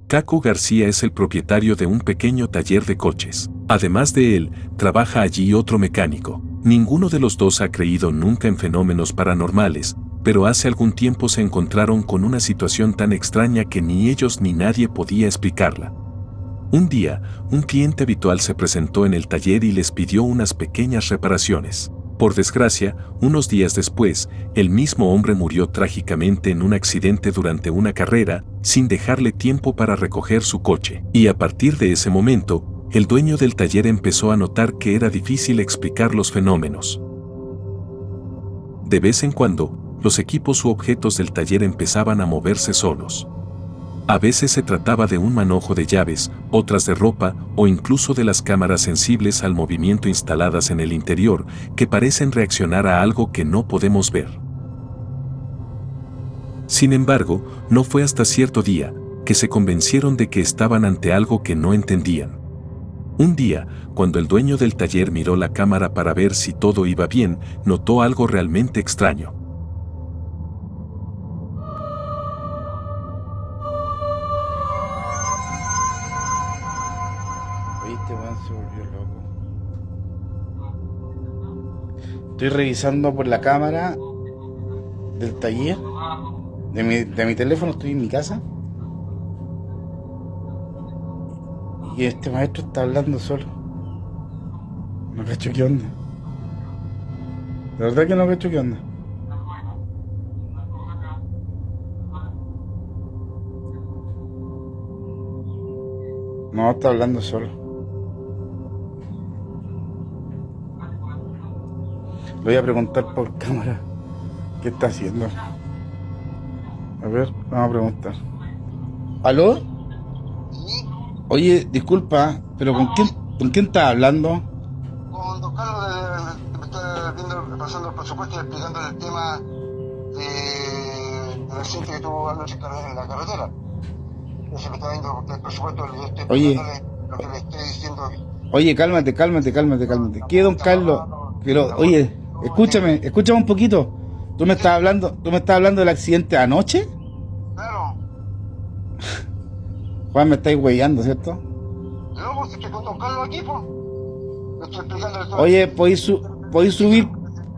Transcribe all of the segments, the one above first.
Caco García es el propietario de un pequeño taller de coches. Además de él, trabaja allí otro mecánico. Ninguno de los dos ha creído nunca en fenómenos paranormales, pero hace algún tiempo se encontraron con una situación tan extraña que ni ellos ni nadie podía explicarla. Un día, un cliente habitual se presentó en el taller y les pidió unas pequeñas reparaciones. Por desgracia, unos días después, el mismo hombre murió trágicamente en un accidente durante una carrera, sin dejarle tiempo para recoger su coche. Y a partir de ese momento, el dueño del taller empezó a notar que era difícil explicar los fenómenos. De vez en cuando, los equipos u objetos del taller empezaban a moverse solos. A veces se trataba de un manojo de llaves, otras de ropa o incluso de las cámaras sensibles al movimiento instaladas en el interior, que parecen reaccionar a algo que no podemos ver. Sin embargo, no fue hasta cierto día que se convencieron de que estaban ante algo que no entendían. Un día, cuando el dueño del taller miró la cámara para ver si todo iba bien, notó algo realmente extraño. Este weón se volvió loco. Estoy revisando por la cámara del taller de mi teléfono, estoy en mi casa. Y este maestro está hablando solo. No cacho qué onda. De verdad que no cacho qué onda. No, está hablando solo. Le voy a preguntar por cámara qué está haciendo. A ver, vamos a preguntar. ¿Aló? Sí, Oye, disculpa, pero ¿con quién estás hablando? con don Carlos que me está viendo, pasando el presupuesto y explicando el tema del accidente que tuvo anoche en la carretera. Entonces me está viendo el presupuesto y yo estoy Oye. explicándole lo que le estoy diciendo. Oye, cálmate. ¿Qué, don Carlos? Pero, oye, escúchame un poquito. ¿Tú me estás hablando del accidente de anoche? Claro, Juan, me estáis huellando, ¿cierto? luego pues estoy con don Carlos aquí, pues. Le estoy explicándole todo. Oye, podéis subir.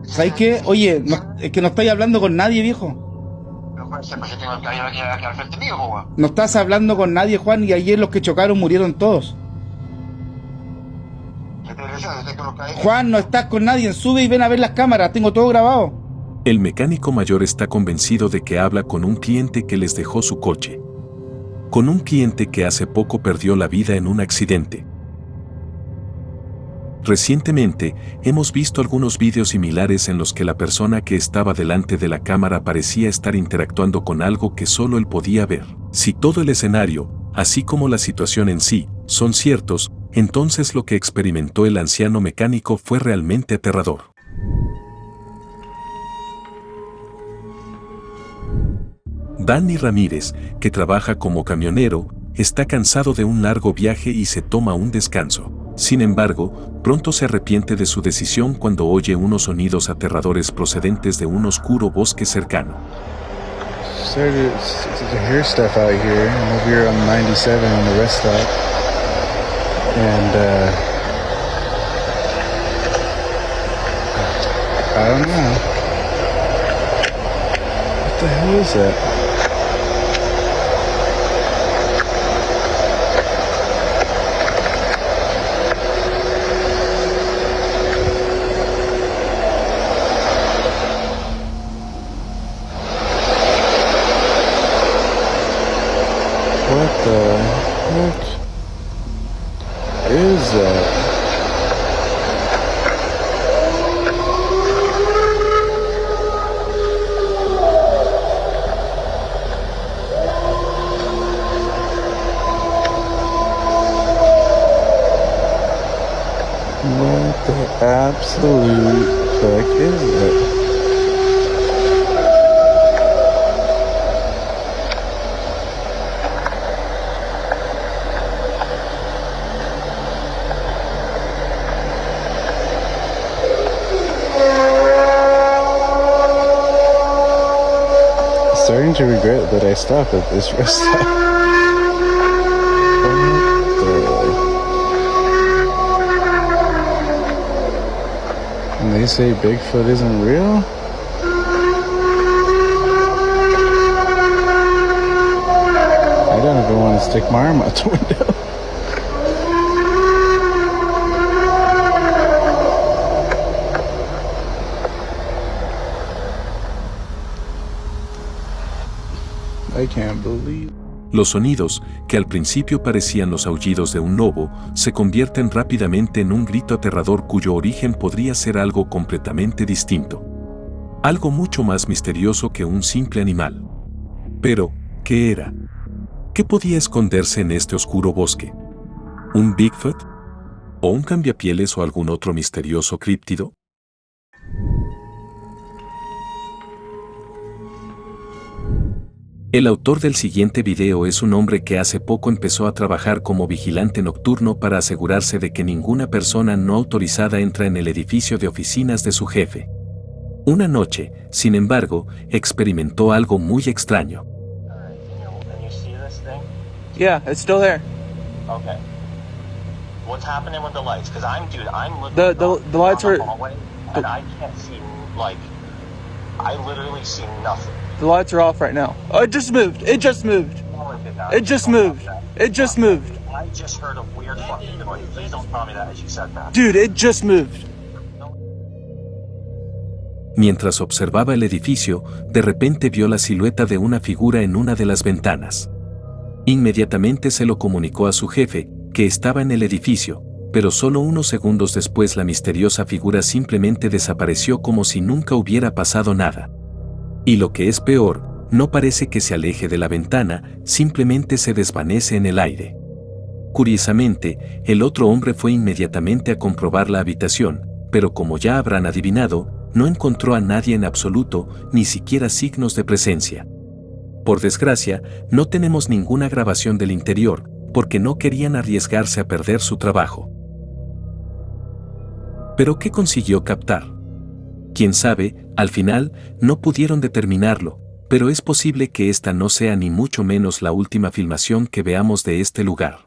¿Sabes qué? Oye, es que no estáis hablando con nadie, viejo. Pero pues siempre se tengo el caballero aquí al frente mío, pues. No estás hablando con nadie, Juan, y ayer los que chocaron murieron todos. ¿Qué te interesa? Desde que los caí. Juan, no estás con nadie, sube y ven a ver las cámaras, tengo todo grabado. El mecánico mayor está convencido de que habla con un cliente que les dejó su coche. Con un cliente que hace poco perdió la vida en un accidente. Recientemente, hemos visto algunos vídeos similares en los que la persona que estaba delante de la cámara parecía estar interactuando con algo que solo él podía ver. Si todo el escenario, así como la situación en sí, son ciertos, entonces lo que experimentó el anciano mecánico fue realmente aterrador. Danny Ramírez, que trabaja como camionero, está cansado de un largo viaje y se toma un descanso. Sin embargo, pronto se arrepiente de su decisión cuando oye unos sonidos aterradores procedentes de un oscuro bosque cercano. Started to hear stuff out here. I'm over here on 97 on the rest stop, and I don't know. What the hell is that? What the heck is that? What the absolute heck is that? Starting to regret that I stopped at this rest stop. And they say Bigfoot isn't real? I don't ever want to stick my arm out the window. I can't believe. Los sonidos, que al principio parecían los aullidos de un lobo, se convierten rápidamente en un grito aterrador cuyo origen podría ser algo completamente distinto. Algo mucho más misterioso que un simple animal. Pero, ¿qué era? ¿Qué podía esconderse en este oscuro bosque? ¿Un Bigfoot? ¿O un cambiapieles o algún otro misterioso críptido? El autor del siguiente video es un hombre que hace poco empezó a trabajar como vigilante nocturno para asegurarse de que ninguna persona no autorizada entra en el edificio de oficinas de su jefe. Una noche, sin embargo, experimentó algo muy extraño. Can you see this thing? Yeah, it's still there. Okay. What's happening with the lights? Because I'm looking The lights down are- the hallway, and I can't see, like, I literally see nothing. The lights are off right now. Oh, it just moved. It just moved. No, it did not. It just moved. It just moved. I just heard a weird fucking noise. Please don't tell me that as you said that. Dude, it just moved. Mientras observaba el edificio, de repente vio la silueta de una figura en una de las ventanas. Inmediatamente se lo comunicó a su jefe, que estaba en el edificio, pero solo unos segundos después la misteriosa figura simplemente desapareció como si nunca hubiera pasado nada. Y lo que es peor, no parece que se aleje de la ventana, simplemente se desvanece en el aire. Curiosamente, el otro hombre fue inmediatamente a comprobar la habitación, pero como ya habrán adivinado, no encontró a nadie en absoluto, ni siquiera signos de presencia. Por desgracia, no tenemos ninguna grabación del interior, porque no querían arriesgarse a perder su trabajo. ¿Pero qué consiguió captar? Quién sabe, al final, no pudieron determinarlo, pero es posible que esta no sea ni mucho menos la última filmación que veamos de este lugar.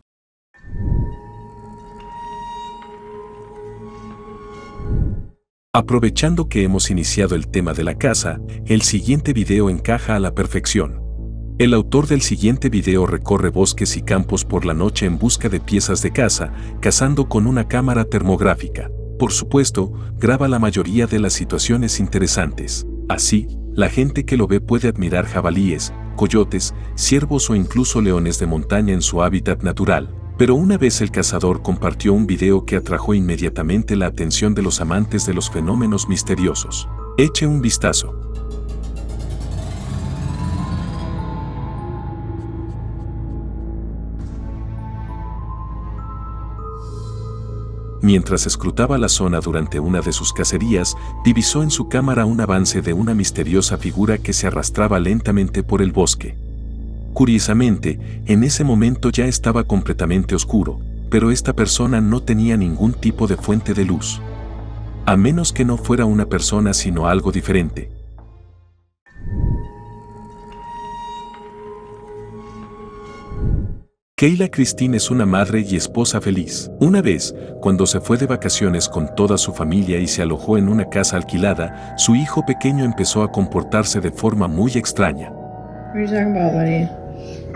Aprovechando que hemos iniciado el tema de la casa, el siguiente video encaja a la perfección. El autor del siguiente video recorre bosques y campos por la noche en busca de piezas de caza, cazando con una cámara termográfica. Por supuesto, graba la mayoría de las situaciones interesantes. Así, la gente que lo ve puede admirar jabalíes, coyotes, ciervos o incluso leones de montaña en su hábitat natural. Pero una vez el cazador compartió un video que atrajo inmediatamente la atención de los amantes de los fenómenos misteriosos. Eche un vistazo. Mientras escrutaba la zona durante una de sus cacerías, divisó en su cámara un avance de una misteriosa figura que se arrastraba lentamente por el bosque. Curiosamente, en ese momento ya estaba completamente oscuro, pero esta persona no tenía ningún tipo de fuente de luz. A menos que no fuera una persona sino algo diferente. Kayla Christine es una madre y esposa feliz. Una vez, cuando se fue de vacaciones con toda su familia y se alojó en una casa alquilada, su hijo pequeño empezó a comportarse de forma muy extraña. What are you talking about, buddy?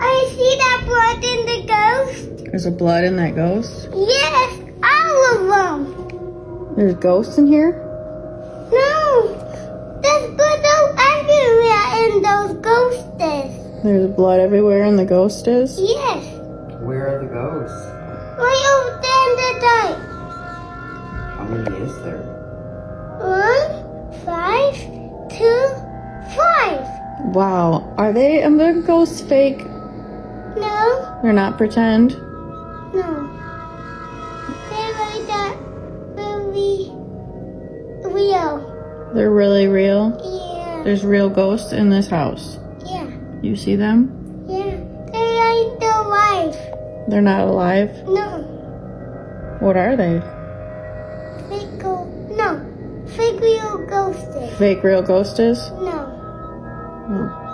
I see that blood in the ghost. There's a blood in that ghost? Yes, all of them. There's ghosts in here? No, there's blood all everywhere in those ghosts. There's blood everywhere and the ghost is? Yes, Where are the ghosts? right over there in the dark. How many is there? 1, 5, 2, 5. Wow. Are the ghosts fake? No, They're not pretend? no. They're like that very real. They're really real? Yeah, There's real ghosts in this house. yeah, You see them? yeah. They're like the life. They're not alive? No, What are they? fake ghost. No, fake real ghosts. Fake real ghosts? No.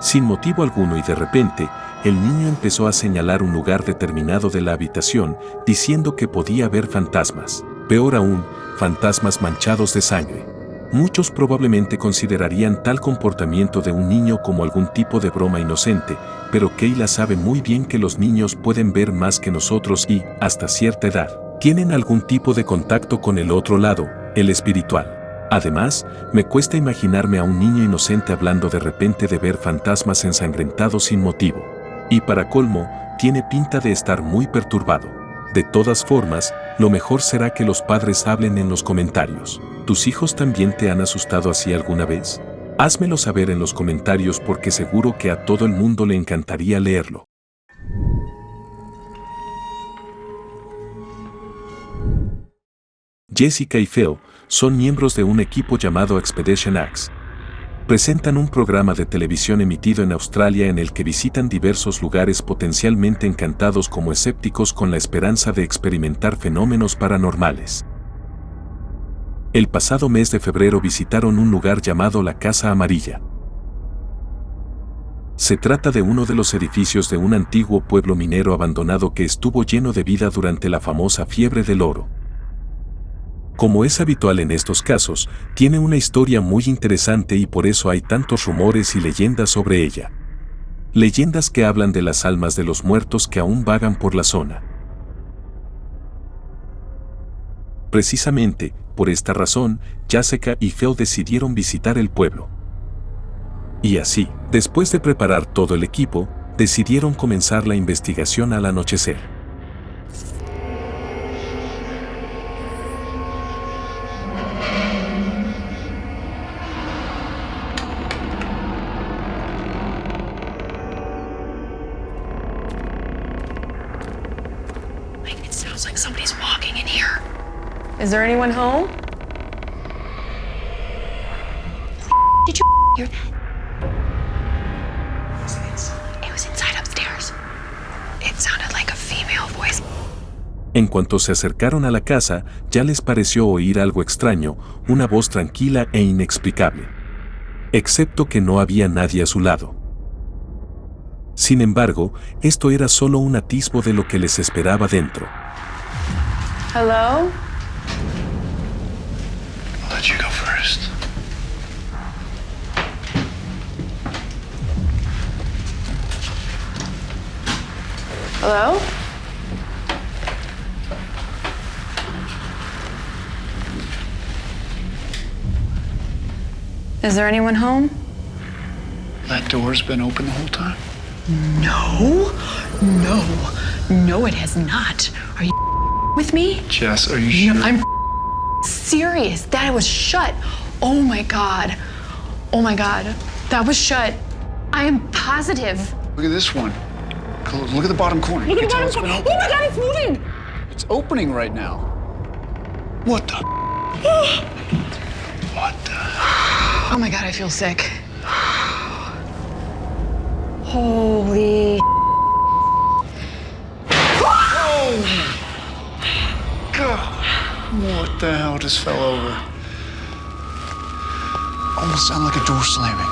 Sin motivo alguno y de repente, el niño empezó a señalar un lugar determinado de la habitación, diciendo que podía ver fantasmas. Peor aún, fantasmas manchados de sangre. Muchos probablemente considerarían tal comportamiento de un niño como algún tipo de broma inocente, pero Kayla sabe muy bien que los niños pueden ver más que nosotros y, hasta cierta edad, tienen algún tipo de contacto con el otro lado, el espiritual. Además, me cuesta imaginarme a un niño inocente hablando de repente de ver fantasmas ensangrentados sin motivo. Y para colmo, tiene pinta de estar muy perturbado. De todas formas, lo mejor será que los padres hablen en los comentarios. ¿Tus hijos también te han asustado así alguna vez? Házmelo saber en los comentarios porque seguro que a todo el mundo le encantaría leerlo. Jessica y Phil son miembros de un equipo llamado Expedition Axe. Presentan un programa de televisión emitido en Australia en el que visitan diversos lugares potencialmente encantados como escépticos con la esperanza de experimentar fenómenos paranormales. El pasado mes de febrero visitaron un lugar llamado la Casa Amarilla. Se trata de uno de los edificios de un antiguo pueblo minero abandonado que estuvo lleno de vida durante la famosa fiebre del oro. Como es habitual en estos casos, tiene una historia muy interesante y por eso hay tantos rumores y leyendas sobre ella. Leyendas que hablan de las almas de los muertos que aún vagan por la zona. Precisamente, por esta razón, Jessica y Phil decidieron visitar el pueblo. Y así, después de preparar todo el equipo, decidieron comenzar la investigación al anochecer. Is there anyone home? Did you hear that? It was inside upstairs. It sounded like a female voice. En cuanto se acercaron a la casa, ya les pareció oír algo extraño, una voz tranquila e inexplicable. Excepto que no había nadie a su lado. Sin embargo, esto era solo un atisbo de lo que les esperaba dentro. Hello? I'll let you go first. Hello? Is there anyone home? That door's been open the whole time? No. No, it has not. Are you with me? Jess, are you sure? No, I'm serious. That was shut. Oh my God. That was shut. I am positive. Look at this one. Look at the bottom corner. Look at the You can bottom tell corner. Oh my God, it's moving. It's opening right now. What the? What the? Oh my God, I feel sick. Holy. God. What the hell just fell over? Almost sounded like a door slamming.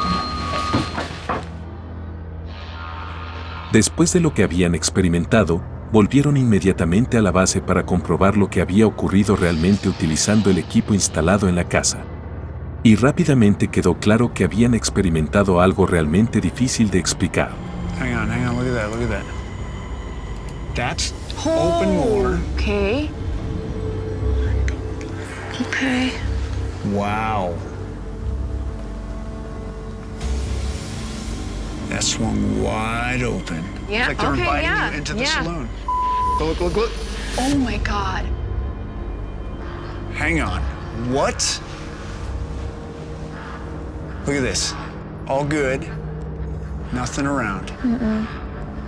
Después de lo que habían experimentado, volvieron inmediatamente a la base para comprobar lo que había ocurrido realmente utilizando el equipo instalado en la casa. Y rápidamente quedó claro que habían experimentado algo realmente difícil de explicar. Hang on, look at that. That's open more. Okay. Wow. That swung wide open. Yeah, It's like they're okay, inviting yeah, you into the yeah. saloon. Look. Oh my God. Hang on. What? Look at this. All good. Nothing around.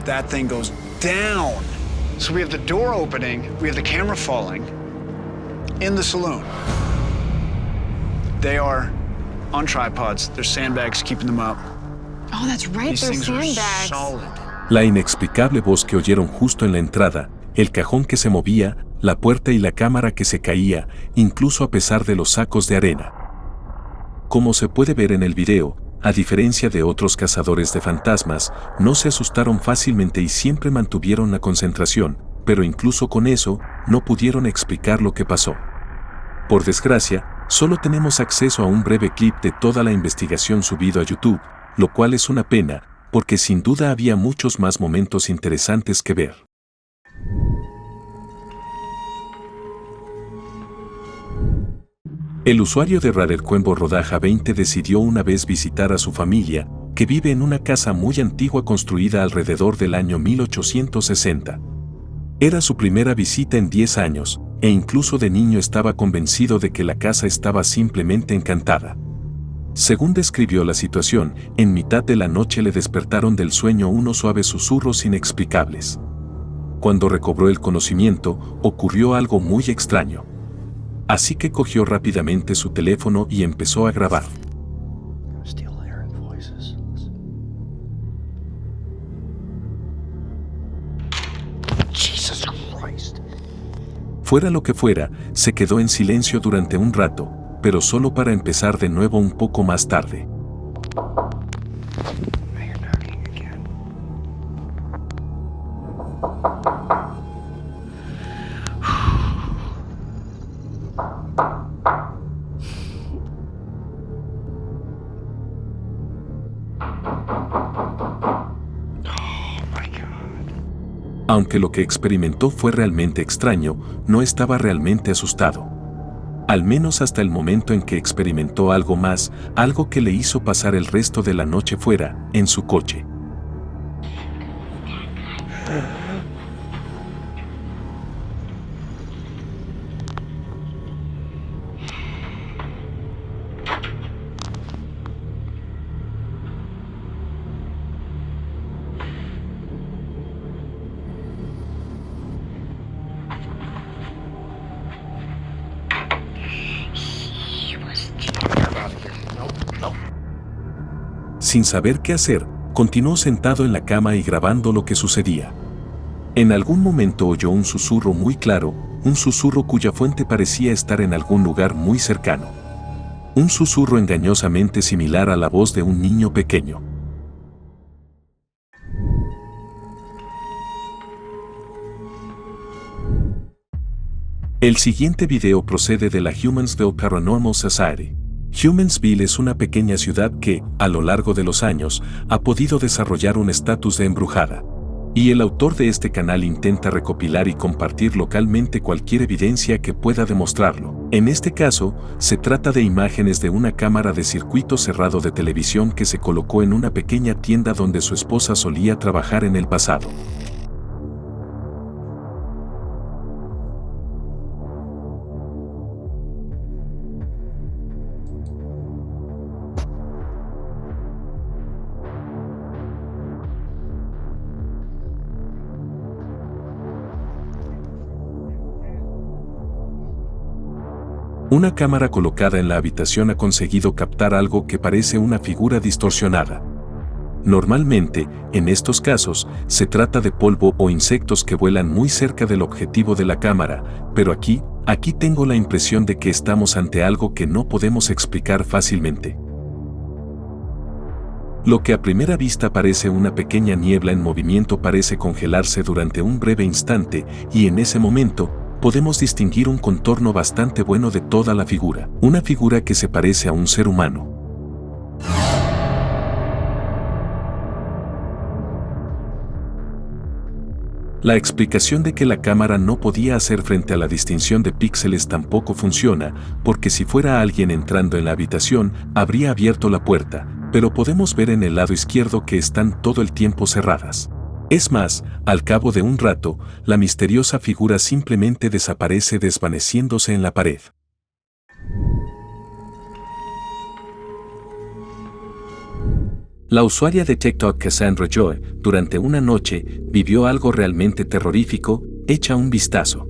That thing goes down. So we have the door opening, we have the camera falling in the saloon. They are on tripods. There's sandbags keeping them up. Oh, that's right. These There's things are sandbags. solid. La inexplicable voz que oyeron justo en la entrada, el cajón que se movía, la puerta y la cámara que se caía, incluso a pesar de los sacos de arena. Como se puede ver en el video, a diferencia de otros cazadores de fantasmas, no se asustaron fácilmente y siempre mantuvieron la concentración, pero incluso con eso, no pudieron explicar lo que pasó. Por desgracia, solo tenemos acceso a un breve clip de toda la investigación subido a YouTube, lo cual es una pena, porque sin duda había muchos más momentos interesantes que ver. El usuario de Radercuembo Rodaja 20 decidió una vez visitar a su familia, que vive en una casa muy antigua construida alrededor del año 1860. Era su primera visita en 10 años, e incluso de niño estaba convencido de que la casa estaba simplemente encantada. Según describió la situación, en mitad de la noche le despertaron del sueño unos suaves susurros inexplicables. Cuando recobró el conocimiento, ocurrió algo muy extraño. Así que cogió rápidamente su teléfono y empezó a grabar. Fuera lo que fuera, se quedó en silencio durante un rato, pero solo para empezar de nuevo un poco más tarde. Aunque lo que experimentó fue realmente extraño, no estaba realmente asustado. Al menos hasta el momento en que experimentó algo más, algo que le hizo pasar el resto de la noche fuera, en su coche. Sin saber qué hacer, continuó sentado en la cama y grabando lo que sucedía. En algún momento oyó un susurro muy claro, un susurro cuya fuente parecía estar en algún lugar muy cercano. Un susurro engañosamente similar a la voz de un niño pequeño. El siguiente video procede de la Humansville Paranormal Society. Humansville es una pequeña ciudad que, a lo largo de los años, ha podido desarrollar un estatus de embrujada. Y el autor de este canal intenta recopilar y compartir localmente cualquier evidencia que pueda demostrarlo. En este caso, se trata de imágenes de una cámara de circuito cerrado de televisión que se colocó en una pequeña tienda donde su esposa solía trabajar en el pasado. Una cámara colocada en la habitación ha conseguido captar algo que parece una figura distorsionada. Normalmente, en estos casos, se trata de polvo o insectos que vuelan muy cerca del objetivo de la cámara, pero aquí tengo la impresión de que estamos ante algo que no podemos explicar fácilmente. Lo que a primera vista parece una pequeña niebla en movimiento parece congelarse durante un breve instante y en ese momento, podemos distinguir un contorno bastante bueno de toda la figura, una figura que se parece a un ser humano. La explicación de que la cámara no podía hacer frente a la distinción de píxeles tampoco funciona, porque si fuera alguien entrando en la habitación, habría abierto la puerta, pero podemos ver en el lado izquierdo que están todo el tiempo cerradas. Es más, al cabo de un rato, la misteriosa figura simplemente desaparece desvaneciéndose en la pared. La usuaria de TikTok Cassandra Joy, durante una noche, vivió algo realmente terrorífico. Echa un vistazo.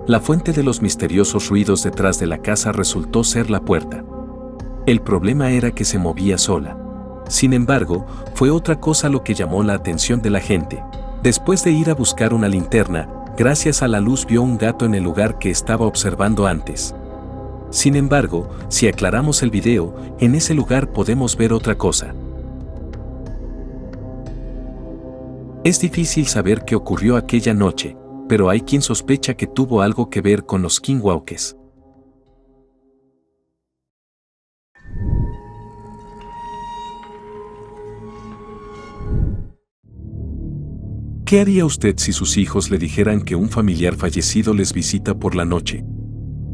La fuente de los misteriosos ruidos detrás de la casa resultó ser la puerta. El problema era que se movía sola. Sin embargo, fue otra cosa lo que llamó la atención de la gente. Después de ir a buscar una linterna, gracias a la luz vio un gato en el lugar que estaba observando antes. Sin embargo, si aclaramos el video, en ese lugar podemos ver otra cosa. Es difícil saber qué ocurrió aquella noche, pero hay quien sospecha que tuvo algo que ver con los skinwalkers. ¿Qué haría usted si sus hijos le dijeran que un familiar fallecido les visita por la noche?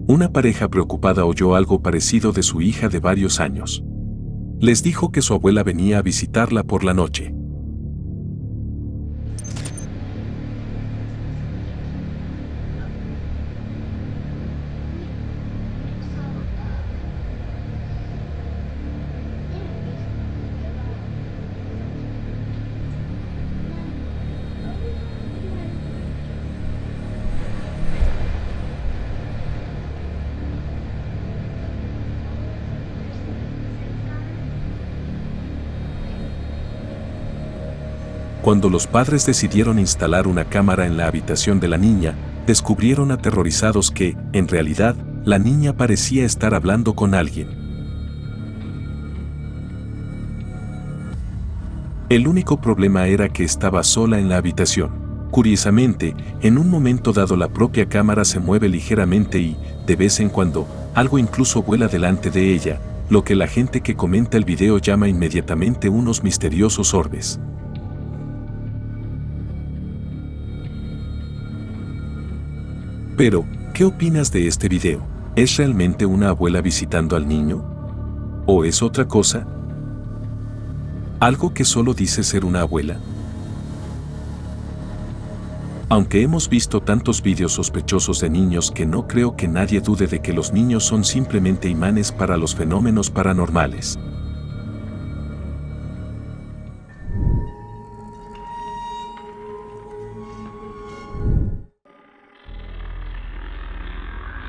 Una pareja preocupada oyó algo parecido de su hija de varios años. Les dijo que su abuela venía a visitarla por la noche. Cuando los padres decidieron instalar una cámara en la habitación de la niña, descubrieron aterrorizados que, en realidad, la niña parecía estar hablando con alguien. El único problema era que estaba sola en la habitación. Curiosamente, en un momento dado la propia cámara se mueve ligeramente y, de vez en cuando, algo incluso vuela delante de ella, lo que la gente que comenta el video llama inmediatamente unos misteriosos orbes. Pero, ¿qué opinas de este video? ¿Es realmente una abuela visitando al niño? ¿O es otra cosa? ¿Algo que solo dice ser una abuela? Aunque hemos visto tantos vídeos sospechosos de niños que no creo que nadie dude de que los niños son simplemente imanes para los fenómenos paranormales.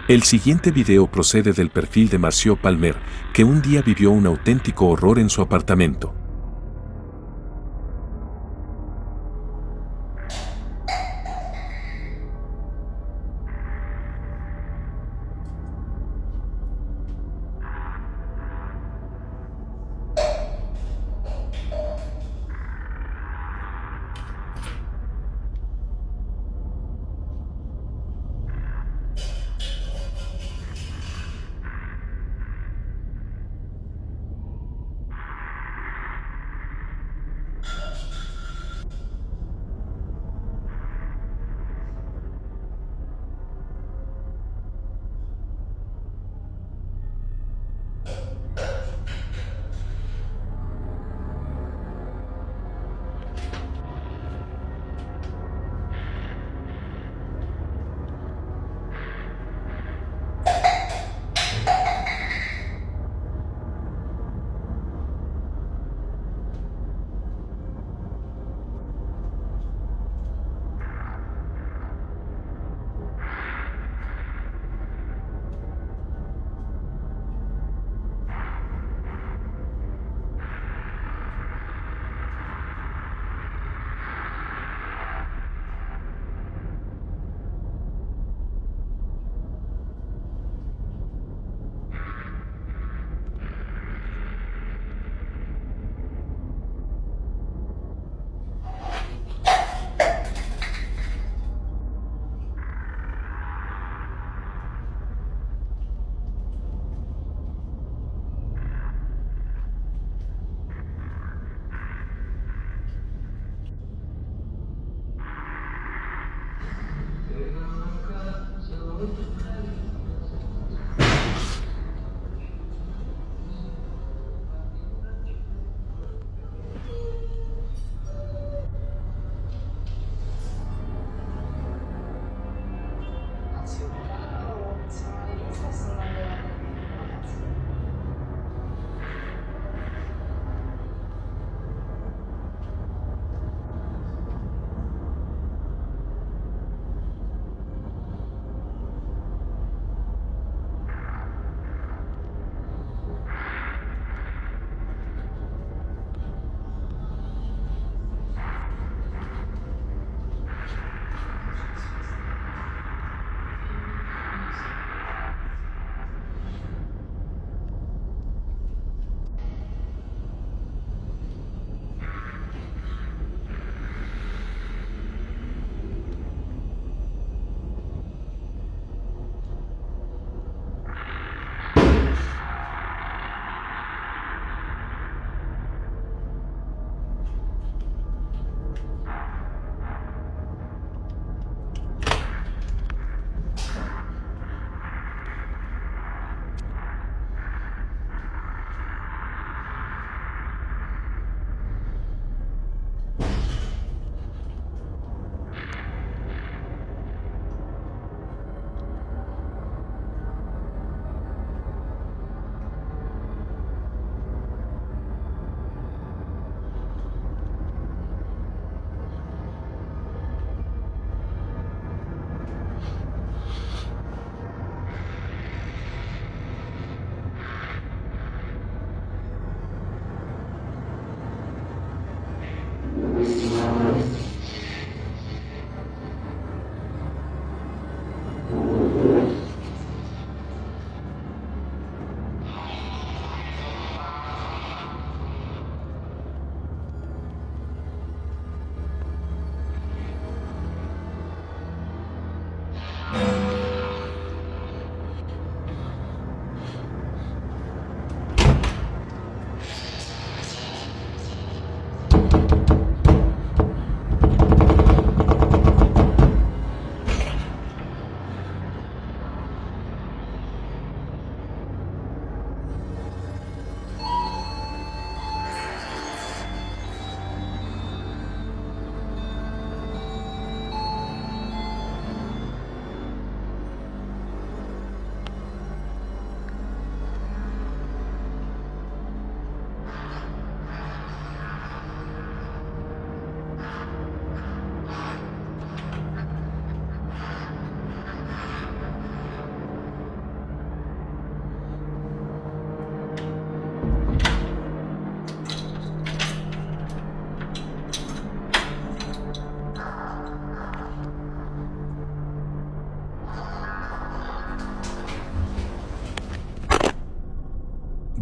El siguiente video procede del perfil de Marcio Palmer, que un día vivió un auténtico horror en su apartamento.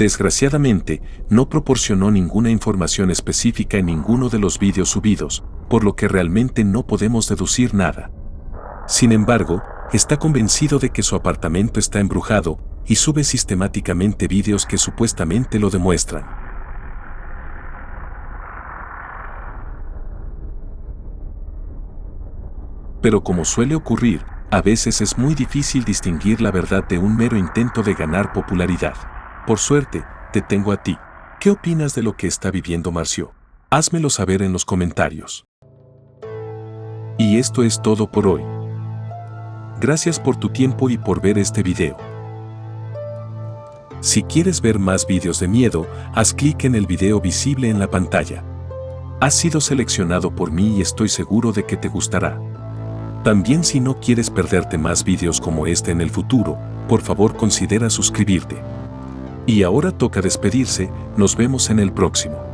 Desgraciadamente, no proporcionó ninguna información específica en ninguno de los vídeos subidos, por lo que realmente no podemos deducir nada. Sin embargo, está convencido de que su apartamento está embrujado y sube sistemáticamente vídeos que supuestamente lo demuestran. Pero como suele ocurrir, a veces es muy difícil distinguir la verdad de un mero intento de ganar popularidad. Por suerte, te tengo a ti. ¿Qué opinas de lo que está viviendo Marcio? Házmelo saber en los comentarios. Y esto es todo por hoy. Gracias por tu tiempo y por ver este video. Si quieres ver más vídeos de miedo, haz clic en el video visible en la pantalla. Has sido seleccionado por mí y estoy seguro de que te gustará. También si no quieres perderte más vídeos como este en el futuro, por favor considera suscribirte. Y ahora toca despedirse, nos vemos en el próximo.